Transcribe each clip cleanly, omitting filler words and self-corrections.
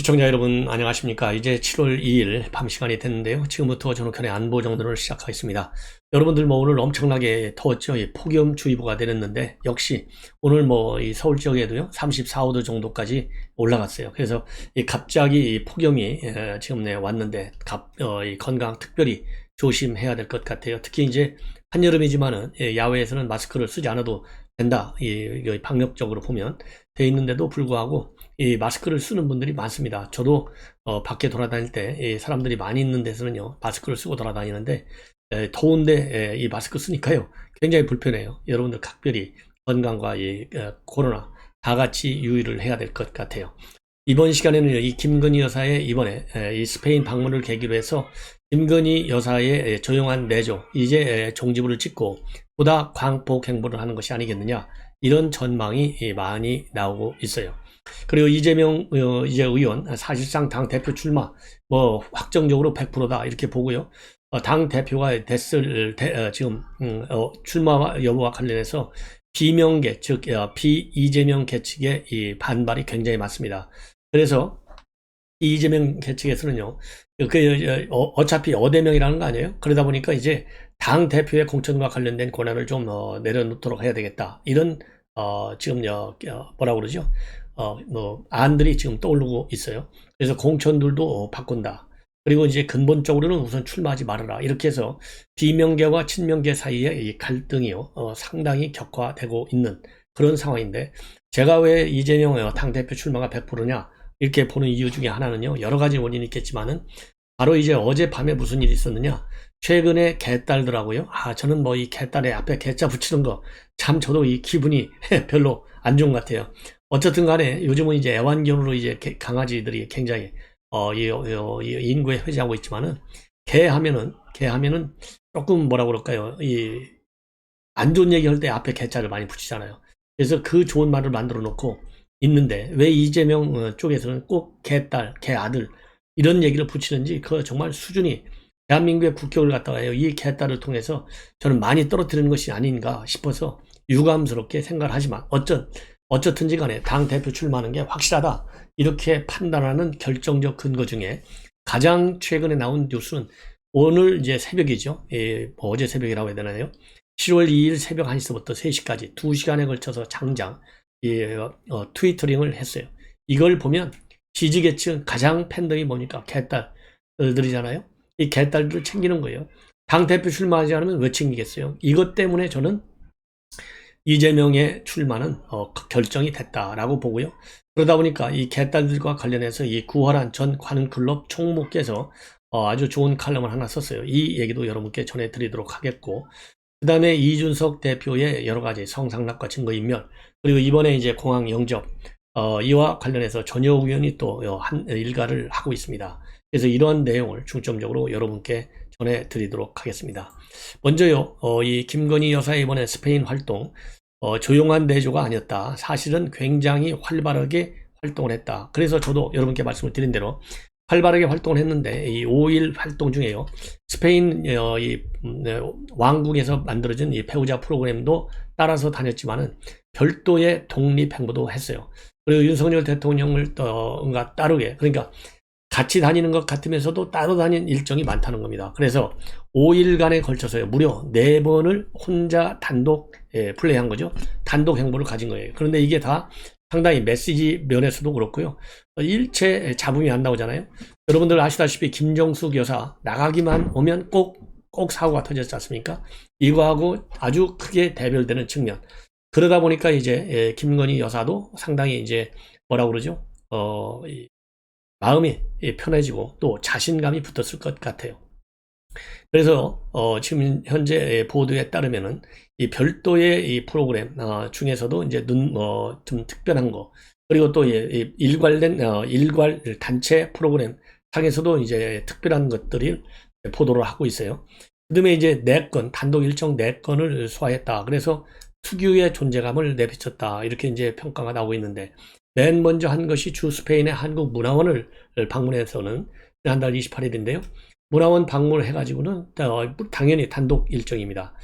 시청자 여러분 안녕하십니까. 이제 7월 2일 밤 시간이 됐는데요. 지금부터 전국현의 안보 정도를 시작하겠습니다. 여러분들 오늘 엄청나게 더웠죠. 폭염주의보가 내렸는데 역시 오늘 이 서울 지역에도요 34, 5도 정도까지 올라갔어요. 그래서 갑자기 이 폭염이 지금 왔는데 이 건강 특별히 조심해야 될 것 같아요. 특히 이제 한여름이지만은 야외에서는 마스크를 쓰지 않아도 된다. 이 방역적으로 보면 돼 있는데도 불구하고 이 마스크를 쓰는 분들이 많습니다. 저도 밖에 돌아다닐 때 사람들이 많이 있는 데서는요 마스크를 쓰고 돌아다니는데 더운데 이 마스크 쓰니까요 굉장히 불편해요. 여러분들 각별히 건강과 이 코로나 다 같이 유의를 해야 될 것 같아요. 이번 시간에는 이 김건희 여사의 이번에 이 스페인 방문을 계기로 해서 김건희 여사의 조용한 내조, 이제 종지부를 찍고 보다 광폭 행보를 하는 것이 아니겠느냐, 이런 전망이 많이 나오고 있어요. 그리고 이재명 이제 의원 사실상 당 대표 출마 확정적으로 100%다 이렇게 보고요. 당 대표가 됐을 지금 출마 여부와 관련해서 비명계, 즉 비이재명 계측의 이 반발이 굉장히 많습니다. 그래서 이재명 계측에서는요, 어차피 어대명이라는 거 아니에요? 그러다 보니까 이제 당 대표의 공천과 관련된 권한을 좀 내려놓도록 해야 되겠다, 이런 지금 뭐라 그러죠? 안들이 지금 떠오르고 있어요. 그래서 공천들도 바꾼다. 그리고 이제 근본적으로는 우선 출마하지 말아라. 이렇게 해서 비명계와 친명계 사이의 이 갈등이요, 상당히 격화되고 있는 그런 상황인데, 제가 왜 이재명 당대표 출마가 100%냐, 이렇게 보는 이유 중에 하나는요, 여러 가지 원인이 있겠지만은, 바로 이제 어젯밤에 무슨 일이 있었느냐, 최근에 개딸들하고요, 저는 이 개딸에 앞에 개자 붙이는 거, 참 저도 이 기분이 별로 안 좋은 것 같아요. 어쨌든 간에 요즘은 이제 애완견으로 이제 강아지들이 굉장히 이 인구에 회자하고 있지만은, 개 하면은 조금 뭐라 그럴까요, 안 좋은 얘기 할 때 앞에 개자를 많이 붙이잖아요. 그래서 그 좋은 말을 만들어 놓고 있는데, 왜 이재명 쪽에서는 꼭 개딸, 개아들 이런 얘기를 붙이는지, 그 정말 수준이 대한민국의 국격을 갖다가요, 이 개딸을 통해서 저는 많이 떨어뜨리는 것이 아닌가 싶어서 유감스럽게 생각을 하지만, 어쨌든지 간에 당 대표 출마하는 게 확실하다, 이렇게 판단하는 결정적 근거 중에 가장 최근에 나온 뉴스는 오늘 이제 새벽이죠. 어제 새벽이라고 해야 되나요? 7월 2일 새벽 1시부터 3시까지 2시간에 걸쳐서 장장 트위터링을 했어요. 이걸 보면 지지계층 가장 팬덤이 뭡니까? 개딸들이잖아요. 이 개딸들을 챙기는 거예요. 당대표 출마하지 않으면 왜 챙기겠어요? 이것 때문에 저는 이재명의 출마는 결정이 됐다라고 보고요. 그러다 보니까 이 개딸들과 관련해서 이 구활한 전 관훈클럽 총무께서 아주 좋은 칼럼을 하나 썼어요. 이 얘기도 여러분께 전해드리도록 하겠고, 그 다음에 이준석 대표의 여러 가지 성상납과 증거인멸, 그리고 이번에 이제 공항 영접, 이와 관련해서 전효 의원이 또 한 일가를 하고 있습니다. 그래서 이러한 내용을 중점적으로 여러분께 전해드리도록 하겠습니다. 먼저요, 이 김건희 여사의 이번에 스페인 활동, 조용한 내조가 아니었다. 사실은 굉장히 활발하게 활동을 했다. 그래서 저도 여러분께 말씀을 드린 대로 활발하게 활동을 했는데, 이 5일 활동 중에요, 스페인 왕국에서 만들어진 이 배우자 프로그램도 따라서 다녔지만은 별도의 독립 행보도 했어요. 그리고 윤석열 대통령을 따르게, 그러니까 같이 다니는 것 같으면서도 따로 다닌 일정이 많다는 겁니다. 그래서 5일간에 걸쳐서요, 무려 4번을 혼자 단독 플레이한 거죠. 단독 행보를 가진 거예요. 그런데 이게 다 상당히 메시지 면에서도 그렇고요, 일체 잡음이 안 나오잖아요. 여러분들 아시다시피 김정숙 여사 나가기만 오면 꼭 사고가 터졌지 않습니까? 이거하고 아주 크게 대별되는 측면. 그러다 보니까 이제 김건희 여사도 상당히 이제 뭐라 그러죠? 마음이 편해지고 또 자신감이 붙었을 것 같아요. 그래서 지금 현재 보도에 따르면은 이 별도의 이 프로그램 중에서도 이제 좀 특별한 거, 그리고 또 일괄된 일괄 단체 프로그램 상에서도 이제 특별한 것들이 보도를 하고 있어요. 그다음에 이제 4건, 단독 일정 4건을 소화했다. 그래서 특유의 존재감을 내비쳤다, 이렇게 이제 평가가 나오고 있는데, 맨 먼저 한 것이 주 스페인의 한국문화원을 방문해서는 지난달 28일인데요. 문화원 방문을 해가지고는 당연히 단독 일정입니다.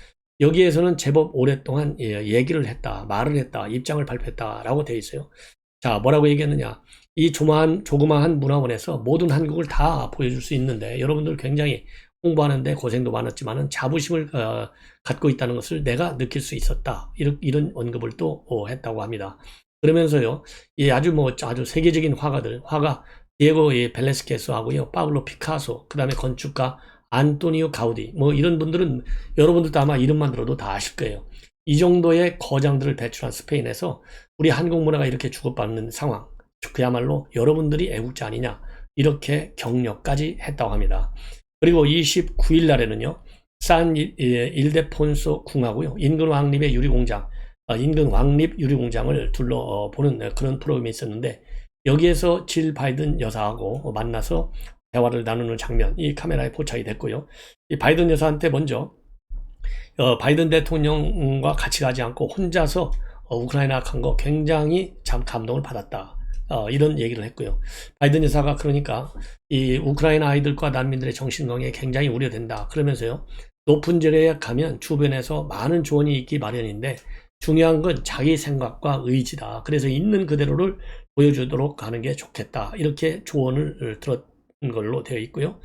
여기에서는 제법 오랫동안 얘기를 했다, 말을 했다, 입장을 발표했다라고 되어 있어요. 자, 뭐라고 얘기했느냐? 이 조그마한 문화원에서 모든 한국을 다 보여줄 수 있는데 여러분들 굉장히 홍보하는데 고생도 많았지만은 자부심을 갖고 있다는 것을 내가 느낄 수 있었다. 이런 언급을 또 했다고 합니다. 그러면서요, 이 아주 세계적인 화가 디에고 벨레스케스하고요, 파블로 피카소, 그 다음에 건축가 안토니오 가우디, 뭐 이런 분들은 여러분들도 아마 이름만 들어도 다 아실 거예요. 이 정도의 거장들을 배출한 스페인에서 우리 한국 문화가 이렇게 주고받는 상황, 그야말로 여러분들이 애국자 아니냐, 이렇게 격려까지 했다고 합니다. 그리고 29일 날에는요, 산 일데폰소 궁하고요, 인근 왕립의 유리공장, 인근 왕립 유리공장을 둘러보는 그런 프로그램이 있었는데, 여기에서 질 바이든 여사하고 만나서 대화를 나누는 장면이 카메라에 포착이 됐고요. 이 바이든 여사한테 먼저 바이든 대통령과 같이 가지 않고 혼자서 우크라이나 간 거 굉장히 참 감동을 받았다. 이런 얘기를 했고요. 바이든 여사가 그러니까 이 우크라이나 아이들과 난민들의 정신건강에 굉장히 우려된다. 그러면서요, 높은 자리에 가면 주변에서 많은 조언이 있기 마련인데 중요한 건 자기 생각과 의지다. 그래서 있는 그대로를 보여주도록 하는 게 좋겠다. 이렇게 조언을 들었던 걸로 되어 있고요.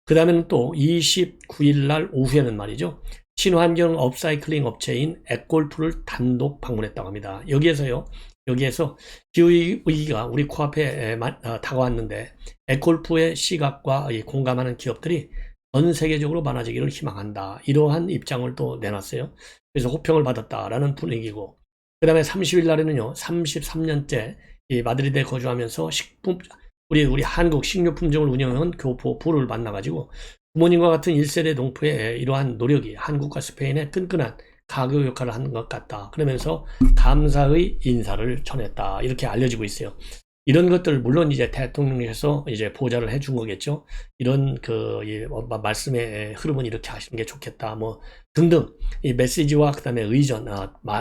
그 다음에는 또 29일 날 오후에는 말이죠, 친환경 업사이클링 업체인 에콜프를 단독 방문했다고 합니다. 여기에서 기후위기가 우리 코앞에 다가왔는데 에콜프의 시각과 공감하는 기업들이 전 세계적으로 많아지기를 희망한다. 이러한 입장을 또 내놨어요. 그래서 호평을 받았다라는 분위기고, 그 다음에 30일 날에는요, 33년째 이 마드리드에 거주하면서 우리 한국 식료품점을 운영하는 교포 부를 만나가지고 부모님과 같은 1세대 농부의 이러한 노력이 한국과 스페인의 끈끈한 가교 역할을 하는 것 같다. 그러면서 감사의 인사를 전했다. 이렇게 알려지고 있어요. 이런 것들 물론 이제 대통령께서 이제 보좌를 해준 거겠죠. 이런 말씀의 흐름은 이렇게 하시는 게 좋겠다. 뭐 등등 이 메시지와 그다음에 의전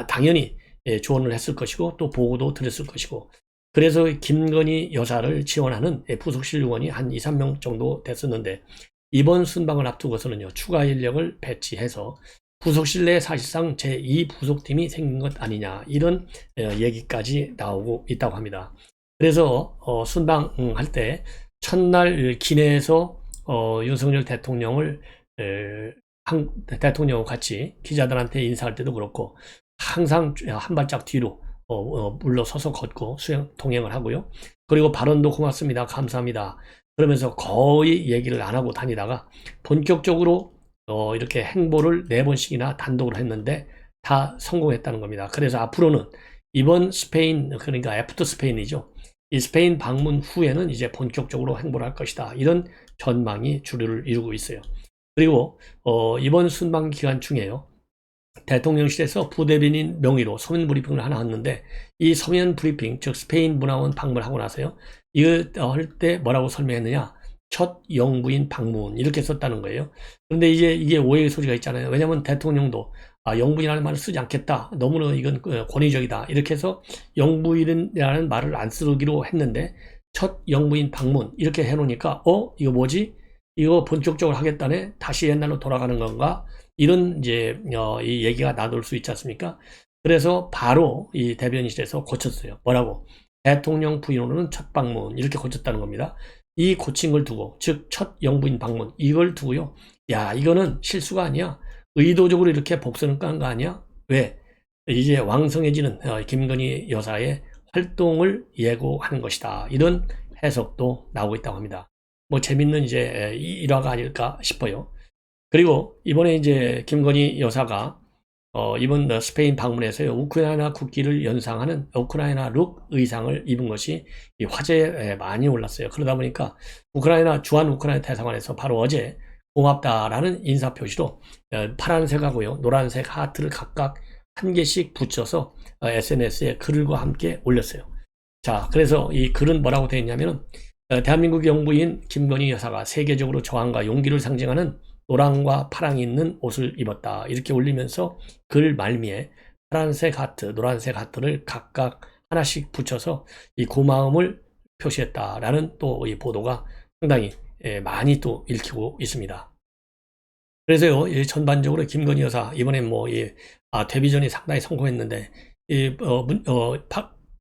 당연히 조언을 했을 것이고 또 보고도 드렸을 것이고. 그래서 김건희 여사를 지원하는 부속실 의원이 한 2, 3명 정도 됐었는데 이번 순방을 앞두고서는요, 추가 인력을 배치해서 부속실 내에 사실상 제2부속팀이 생긴 것 아니냐, 이런 얘기까지 나오고 있다고 합니다. 그래서 순방할 때 첫날 기내에서 윤석열 대통령을 대통령과 같이 기자들한테 인사할 때도 그렇고 항상 한 발짝 뒤로 물러서서 걷고 동행을 하고요. 그리고 발언도 고맙습니다, 감사합니다, 그러면서 거의 얘기를 안 하고 다니다가 본격적으로 이렇게 행보를 4번씩이나 단독으로 했는데 다 성공했다는 겁니다. 그래서 앞으로는 이번 스페인, 그러니까 애프터 스페인이죠, 이 스페인 방문 후에는 이제 본격적으로 행보를 할 것이다. 이런 전망이 주류를 이루고 있어요. 그리고 이번 순방 기간 중에요, 대통령실에서 부대변인 명의로 서면 브리핑을 하나 했는데 이 서면 브리핑, 즉 스페인 문화원 방문하고 나서요, 이거 할 때 뭐라고 설명했느냐, 첫 영부인 방문 이렇게 썼다는 거예요. 그런데 이제 이게 오해의 소지가 있잖아요. 왜냐하면 대통령도 영부인이라는 말을 쓰지 않겠다, 너무나 이건 권위적이다, 이렇게 해서 영부인이라는 말을 안 쓰기로 했는데 첫 영부인 방문 이렇게 해놓으니까 이거 뭐지? 이거 본격적으로 하겠다네? 다시 옛날로 돌아가는 건가? 이런 이제 이 얘기가 나돌 수 있지 않습니까? 그래서 바로 이 대변인실에서 고쳤어요. 뭐라고? 대통령 부인으로는 첫 방문 이렇게 고쳤다는 겁니다. 이 고친 걸 두고, 즉 첫 영부인 방문 이걸 두고요, 야 이거는 실수가 아니야, 의도적으로 이렇게 복선을 깐 거 아니야? 왜? 이제 왕성해지는 김건희 여사의 활동을 예고하는 것이다. 이런 해석도 나오고 있다고 합니다. 뭐 재밌는 이제 일화가 아닐까 싶어요. 그리고 이번에 이제 김건희 여사가 이번 스페인 방문에서요, 우크라이나 국기를 연상하는 우크라이나 룩 의상을 입은 것이 이 화제에 많이 올랐어요. 그러다 보니까 주한 우크라이나 대사관에서 바로 어제 고맙다라는 인사 표시로 파란색하고요, 노란색 하트를 각각 한 개씩 붙여서 SNS에 글과 함께 올렸어요. 자, 그래서 이 글은 뭐라고 되어 있냐면은 대한민국 영부인 김건희 여사가 세계적으로 저항과 용기를 상징하는 노랑과 파랑이 있는 옷을 입었다. 이렇게 올리면서 글 말미에 파란색 하트, 노란색 하트를 각각 하나씩 붙여서 이 고마움을 표시했다라는 또 이 보도가 상당히 많이 또 읽히고 있습니다. 그래서요, 전반적으로 김건희 여사 이번에 데뷔전이 상당히 성공했는데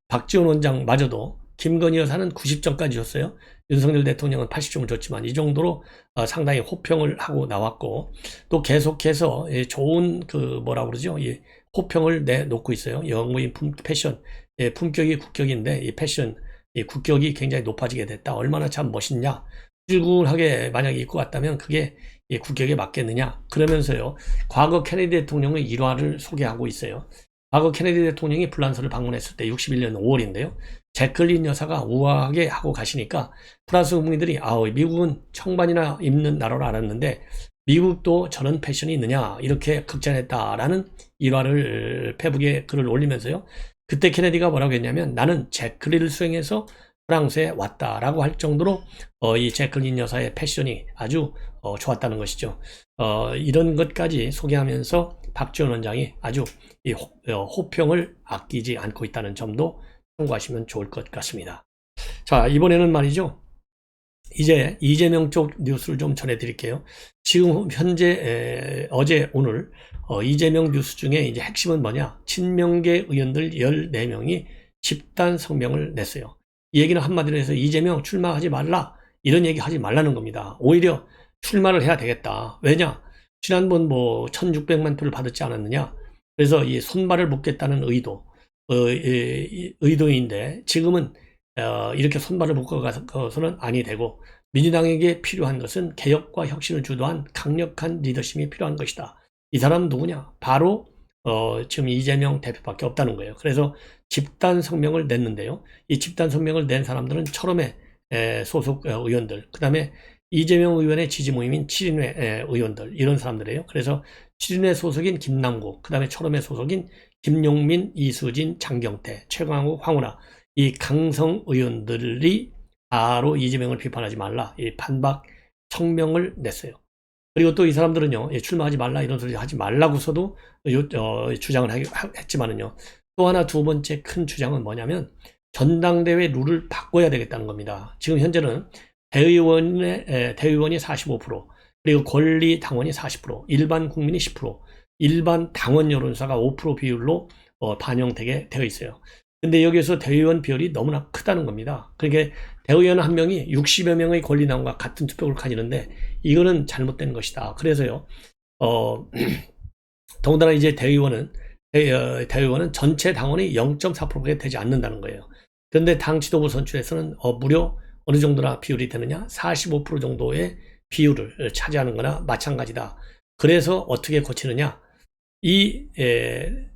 박지원 원장마저도 김건희 여사는 90점까지 줬어요. 윤석열 대통령은 80점을 줬지만 이 정도로 상당히 호평을 하고 나왔고, 또 계속해서 좋은 뭐라 그러죠? 호평을 내놓고 있어요. 영무인 패션, 품격이 국격인데 이 패션, 이 국격이 굉장히 높아지게 됐다. 얼마나 참 멋있냐. 훌륭하게 만약에 입고 왔다면 그게 국격에 맞겠느냐. 그러면서요, 과거 케네디 대통령의 일화를 소개하고 있어요. 과거 케네디 대통령이 불란서를 방문했을 때 61년 5월인데요. 제클린 여사가 우아하게 하고 가시니까 프랑스 국민들이 미국은 청바지나 입는 나라로 알았는데 미국도 저런 패션이 있느냐 이렇게 극찬했다라는 일화를 페북에 글을 올리면서요. 그때 케네디가 뭐라고 했냐면 나는 제클린을 수행해서 프랑스에 왔다라고 할 정도로 이 제클린 여사의 패션이 아주 좋았다는 것이죠. 이런 것까지 소개하면서 박지원 원장이 아주 이 호평을 아끼지 않고 있다는 점도 참고하시면 좋을 것 같습니다. 자, 이번에는 말이죠. 이제 이재명 쪽 뉴스를 좀 전해드릴게요. 지금 현재 어제 오늘 이재명 뉴스 중에 이제 핵심은 뭐냐? 친명계 의원들 14명이 집단 성명을 냈어요. 이 얘기는 한마디로 해서 이재명 출마하지 말라 이런 얘기 하지 말라는 겁니다. 오히려 출마를 해야 되겠다. 왜냐? 지난번 1600만 표를 받았지 않았느냐? 그래서 이 손발을 묶겠다는 의도인데 지금은 이렇게 손발을 묶어서는 아니 되고 민주당에게 필요한 것은 개혁과 혁신을 주도한 강력한 리더십이 필요한 것이다. 이 사람은 누구냐? 바로 지금 이재명 대표밖에 없다는 거예요. 그래서 집단 성명을 냈는데요. 이 집단 성명을 낸 사람들은 철험의 소속 의원들, 그 다음에 이재명 의원의 지지 모임인 7인회 의원들, 이런 사람들이에요. 그래서 7인회 소속인 김남국, 그 다음에 철험의 소속인 김용민, 이수진, 장경태, 최광욱, 황운하, 이 강성 의원들이 바로 이재명을 비판하지 말라, 이 반박 성명을 냈어요. 그리고 또 이 사람들은요, 출마하지 말라 이런 소리 하지 말라고서도 주장을 했지만은요, 또 하나 두 번째 큰 주장은 뭐냐면 전당대회 룰을 바꿔야 되겠다는 겁니다. 지금 현재는 대의원이 45%, 그리고 권리 당원이 40%, 일반 국민이 10%, 일반 당원 여론사가 5% 비율로 반영되게 되어 있어요. 근데 여기에서 대의원 비율이 너무나 크다는 겁니다. 그러니까 대의원 한 명이 60여 명의 권리 당원과 같은 투표를 가지는데 이거는 잘못된 것이다. 그래서요, 더군다나 이제 대의원은 전체 당원이 0.4%가 되지 않는다는 거예요. 그런데 당 지도부 선출에서는 무려 어느 정도나 비율이 되느냐? 45% 정도의 비율을 차지하는 거나 마찬가지다. 그래서 어떻게 고치느냐? 이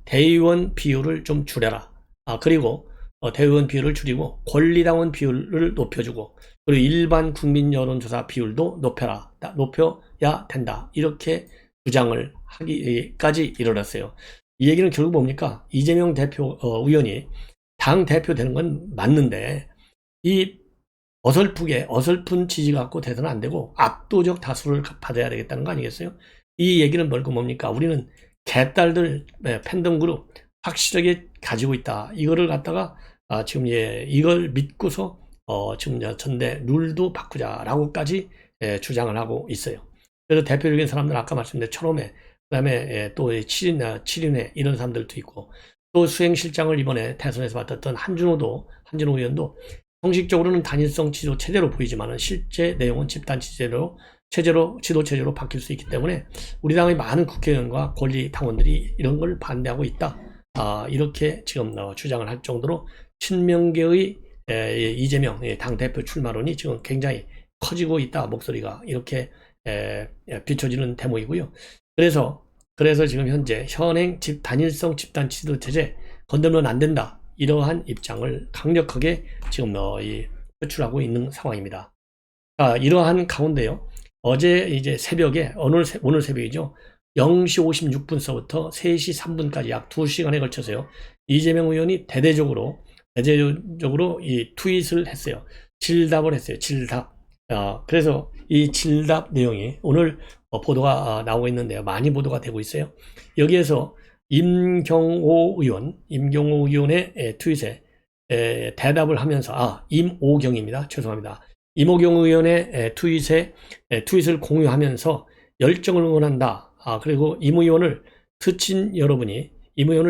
대의원 비율을 좀 줄여라. 그리고 대의원 비율을 줄이고 권리당원 비율을 높여주고, 그리고 일반 국민 여론조사 비율도 높여야 된다. 이렇게 주장을 하기까지 이르렀어요. 이 얘기는 결국 뭡니까? 이재명 의원이 당 대표 되는 건 맞는데 이 어설픈 지지 갖고 돼서는 안 되고 압도적 다수를 받아야 되겠다는 거 아니겠어요? 이 얘기는 뭡니까? 우리는 개딸들 팬덤 그룹 확실하게 가지고 있다. 이거를 갖다가 지금 이걸 믿고서 지금 전대 룰도 바꾸자라고까지 주장을 하고 있어요. 그래서 대표적인 사람들 아까 말씀드린 철험회, 그다음에 또 7인회 이런 사람들도 있고, 또 수행실장을 이번에 대선에서 맡았던 한준호 의원도 형식적으로는 단일성 지도 체제로 보이지만 실제 내용은 집단 지도 체제로 바뀔 수 있기 때문에 우리 당의 많은 국회의원과 권리 당원들이 이런 걸 반대하고 있다. 이렇게 지금 주장을 할 정도로 친명계의 이재명 당대표 출마론이 지금 굉장히 커지고 있다. 목소리가 이렇게 비춰지는 대목이고요. 그래서 지금 현재 현행 단일성 집단 지도 체제 건들면 안 된다. 이러한 입장을 강력하게 지금 표출하고 있는 상황입니다. 이러한 가운데요. 어제 이제 새벽에 오늘 새벽이죠. 0시 56분서부터 3시 3분까지 약 2시간에 걸쳐서요. 이재명 의원이 대대적으로 이 트윗을 했어요. 질답을 했어요. 질답. 그래서 이 질답 내용이 오늘 보도가 나오고 있는데요. 많이 보도가 되고 있어요. 여기에서 임경호 의원의 트윗에 대답을 하면서 임오경입니다. 죄송합니다. 임오경 의원의 트윗을 공유하면서 열정을 응원한다. 그리고 임 의원을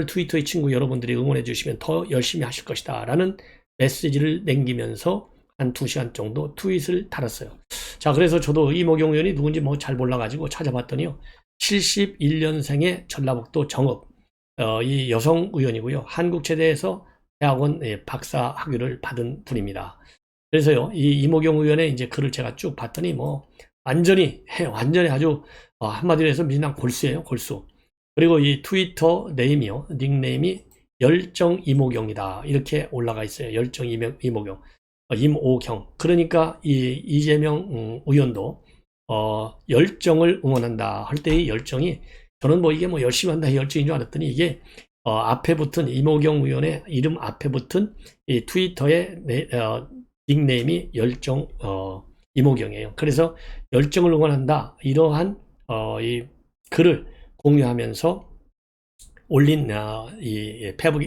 트위터의 친구 여러분들이 응원해 주시면 더 열심히 하실 것이다. 라는 메시지를 남기면서 한 2시간 정도 트윗을 달았어요. 자, 그래서 저도 이모경 의원이 누군지 뭐 잘 몰라가지고 찾아봤더니요. 71년생의 전라북도 정읍, 이 여성 의원이고요. 한국체대에서 대학원 박사 학위를 받은 분입니다. 그래서요, 이 이모경 의원의 이제 글을 제가 쭉 봤더니 뭐, 완전히 아주, 한마디로 해서 민주당 골수예요, 골수. 그리고 이 트위터 네임이요, 닉네임이 열정 이모경이다. 이렇게 올라가 있어요. 열정 이모경. 임오경. 그러니까 이 이재명 의원도 열정을 응원한다 할 때의 열정이, 저는 뭐 이게 뭐 열심히 한다 열정인 줄 알았더니 이게 앞에 붙은 이모경 의원의 이름 앞에 붙은 이 트위터의 닉네임이 열정 이모경이에요. 그래서 열정을 응원한다 이러한 이 글을 공유하면서 올린 이 페북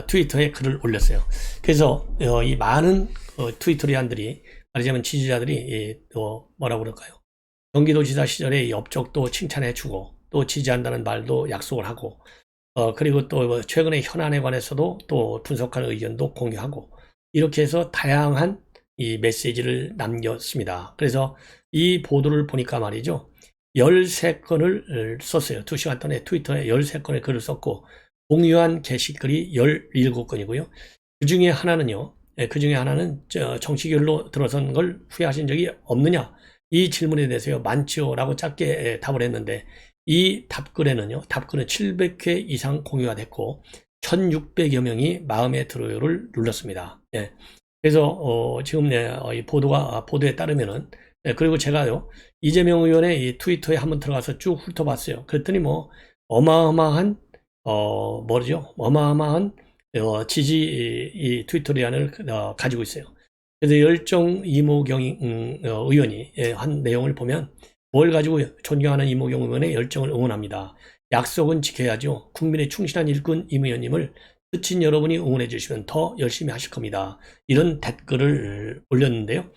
트위터에 글을 올렸어요. 그래서 이 많은 트위터리안들이, 말하자면 지지자들이 뭐라고 그럴까요? 경기도지사 시절에 이 업적도 칭찬해주고 또 지지한다는 말도 약속을 하고 그리고 또 최근에 현안에 관해서도 또 분석하는 의견도 공유하고 이렇게 해서 다양한 이 메시지를 남겼습니다. 그래서 이 보도를 보니까 말이죠. 13건을 썼어요. 2시간 동안에 트위터에 13건의 글을 썼고 공유한 게시글이 17건이고요. 그 중에 하나는요. 그 중에 하나는 정치결로 들어선 걸 후회하신 적이 없느냐? 이 질문에 대해서요. 많지요. 라고 짧게 답을 했는데 이 답글은 700회 이상 공유가 됐고 1600여 명이 마음에 들어요를 눌렀습니다. 예. 그래서 지금 이 보도에 따르면은 그리고 제가요 이재명 의원의 이 트위터에 한번 들어가서 쭉 훑어봤어요. 그랬더니 뭐 어마어마한 어마어마한 지지 이 트위터리안을 가지고 있어요. 그래서 열정 이모경 의원이 한 내용을 보면 뭘 가지고 존경하는 이모경 의원의 열정을 응원합니다. 약속은 지켜야죠. 국민의 충실한 일꾼 임 의원님을 끝인 여러분이 응원해 주시면 더 열심히 하실 겁니다. 이런 댓글을 올렸는데요.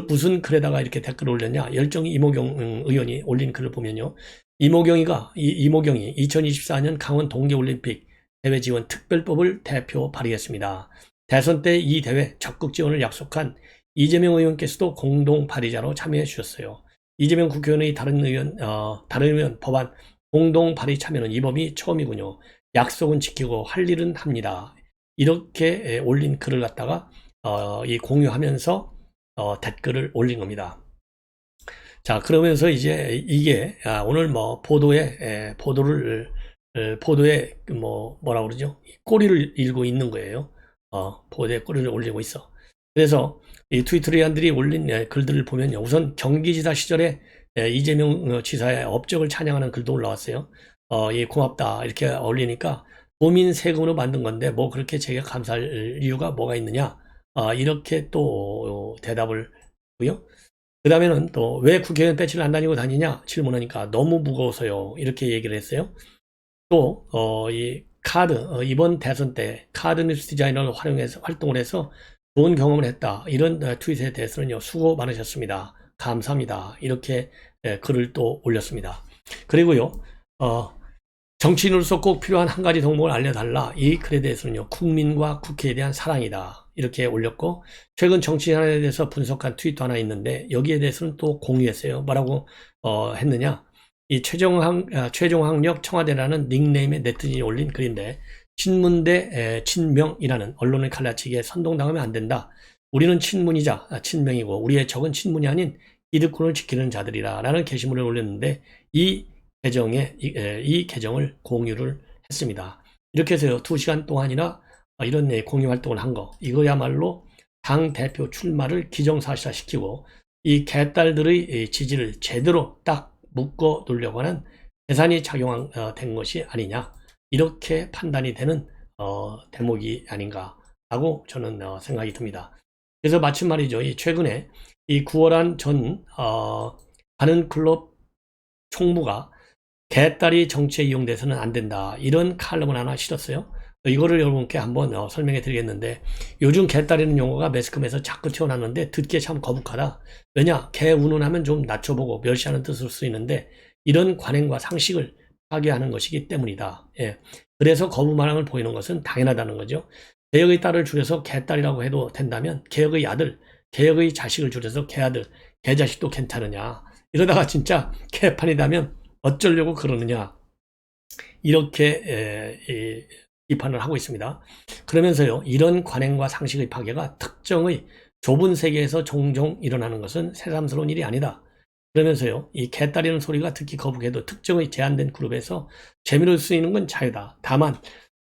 무슨 글에다가 이렇게 댓글을 올렸냐? 열정 이모경 의원이 올린 글을 보면요. 이모경이 2024년 강원 동계올림픽 대회 지원 특별법을 대표 발의했습니다. 대선 때 이 대회 적극 지원을 약속한 이재명 의원께서도 공동 발의자로 참여해 주셨어요. 이재명 국회의원의 다른 의원 법안 공동 발의 참여는 이 법이 처음이군요. 약속은 지키고 할 일은 합니다. 이렇게 올린 글을 갖다가 이 공유하면서 댓글을 올린 겁니다. 자, 그러면서 이제 이게 오늘 뭐 보도에 뭐라 그러죠? 꼬리를 일고 있는 거예요. 보도에 꼬리를 올리고 있어. 그래서 이 트위터리안들이 올린 글들을 보면요. 우선 경기지사 시절에 이재명 지사의 업적을 찬양하는 글도 올라왔어요. 고맙다 이렇게 올리니까 도민 세금으로 만든 건데 뭐 그렇게 제가 감사할 이유가 뭐가 있느냐? 이렇게 또 대답을 하고요. 그 다음에는 또 왜 국회의원 배치를 안 다니냐 질문하니까 너무 무거워서요. 이렇게 얘기를 했어요. 또 이 이번 대선 때 카드 뉴스 디자이너를 활동을 해서 좋은 경험을 했다. 이런 트윗에 대해서는요. 수고 많으셨습니다. 감사합니다. 이렇게 글을 또 올렸습니다. 그리고요. 정치인으로서 꼭 필요한 한 가지 덕목을 알려달라. 이 글에 대해서는요. 국민과 국회에 대한 사랑이다. 이렇게 올렸고 최근 정치인에 대해서 분석한 트윗도 하나 있는데 여기에 대해서는 또 공유했어요. 뭐라고 했느냐. 이 최종학력 청와대라는 닉네임의 네티즌이 올린 글인데 친문대 친명이라는 언론을 갈라치기에 선동당하면 안 된다. 우리는 친문이자 친명이고 우리의 적은 친문이 아닌 기득권을 지키는 자들이라 라는 게시물을 올렸는데 이 계정을 공유를 했습니다. 이렇게 해서요 2시간 동안이나 이런 공유 활동을 한 거 이거야말로 당 대표 출마를 기정사실화시키고 이 개딸들의 지지를 제대로 딱 묶어 놓으려고 하는 계산이 작용된 것이 아니냐 이렇게 판단이 되는 대목이 아닌가라고 저는 생각이 듭니다. 그래서 마침 말이죠. 이 최근에 이 구월한 전 가는 클럽 총무가 개딸이 정치에 이용돼서는 안 된다. 이런 칼럼을 하나 실었어요. 이거를 여러분께 한번 설명해 드리겠는데 요즘 개딸이라는 용어가 매스컴에서 자꾸 튀어나왔는데 듣기에 참 거북하다. 왜냐? 개 운운하면 좀 낮춰보고 멸시하는 뜻으로 쓰이는데 이런 관행과 상식을 파괴하는 것이기 때문이다. 예. 그래서 거부반응을 보이는 것은 당연하다는 거죠. 개혁의 딸을 줄여서 개딸이라고 해도 된다면 개혁의 아들, 개혁의 자식을 줄여서 개아들, 개자식도 괜찮으냐. 이러다가 진짜 개판이다면 어쩌려고 그러느냐. 이렇게 비판을 하고 있습니다. 그러면서요, 이런 관행과 상식의 파괴가 특정의 좁은 세계에서 종종 일어나는 것은 새삼스러운 일이 아니다. 그러면서요, 이 개딸이라는 소리가 듣기 거북해도 특정의 제한된 그룹에서 재미를 쓰이는 건 자유다. 다만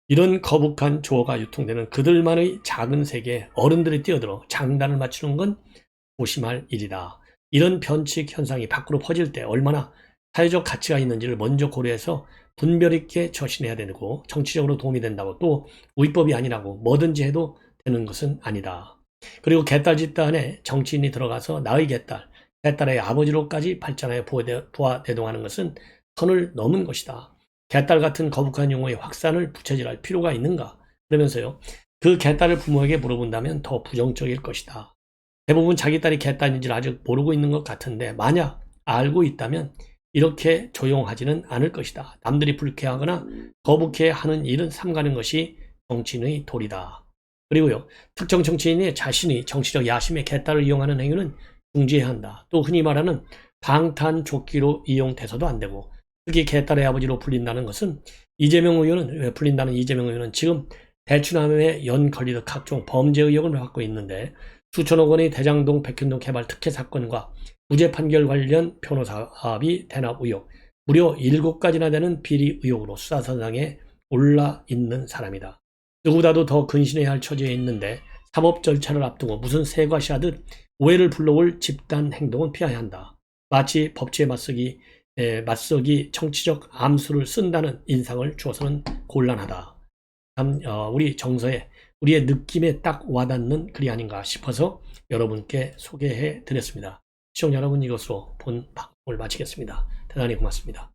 이런 거북한 조어가 유통되는 그들만의 작은 세계에 어른들이 뛰어들어 장단을 맞추는 건 조심할 일이다. 이런 변칙 현상이 밖으로 퍼질 때 얼마나 사회적 가치가 있는지를 먼저 고려해서 분별 있게 처신해야 되고, 정치적으로 도움이 된다고 또 위법이 아니라고 뭐든지 해도 되는 것은 아니다. 그리고 개딸 집단에 정치인이 들어가서 나의 개딸, 개딸의 아버지로까지 발전하여 부하대동하는 것은 선을 넘은 것이다. 개딸 같은 거북한 용어의 확산을 부채질할 필요가 있는가? 그러면서요, 그 개딸을 부모에게 물어본다면 더 부정적일 것이다. 대부분 자기 딸이 개딸인지를 아직 모르고 있는 것 같은데, 만약 알고 있다면 이렇게 조용하지는 않을 것이다. 남들이 불쾌하거나 거북해 하는 일은 삼가는 것이 정치인의 도리다. 그리고요, 특정 정치인이 자신이 정치적 야심의 개딸을 이용하는 행위는 중지해야 한다. 또 흔히 말하는 방탄조끼로 이용돼서도 안 되고, 특히 개딸의 아버지로 불린다는 것은 불린다는 이재명 의원은 지금 대추남에 연 걸리듯 각종 범죄 의혹을 받고 있는데, 수천억 원의 대장동 백현동 개발 특혜 사건과 무죄 판결 관련 변호사비 대납 의혹, 무려 7가지나 되는 비리 의혹으로 수사선상에 올라 있는 사람이다. 누구보다도 더 근신해야 할 처지에 있는데 사법 절차를 앞두고 무슨 새과시하듯 오해를 불러올 집단 행동은 피해야 한다. 마치 법치에 맞서기 정치적 암수를 쓴다는 인상을 주어서는 곤란하다. 참 우리 정서에, 우리의 느낌에 딱 와닿는 글이 아닌가 싶어서 여러분께 소개해 드렸습니다. 시청자 여러분, 이것으로 본 방송을 마치겠습니다. 대단히 고맙습니다.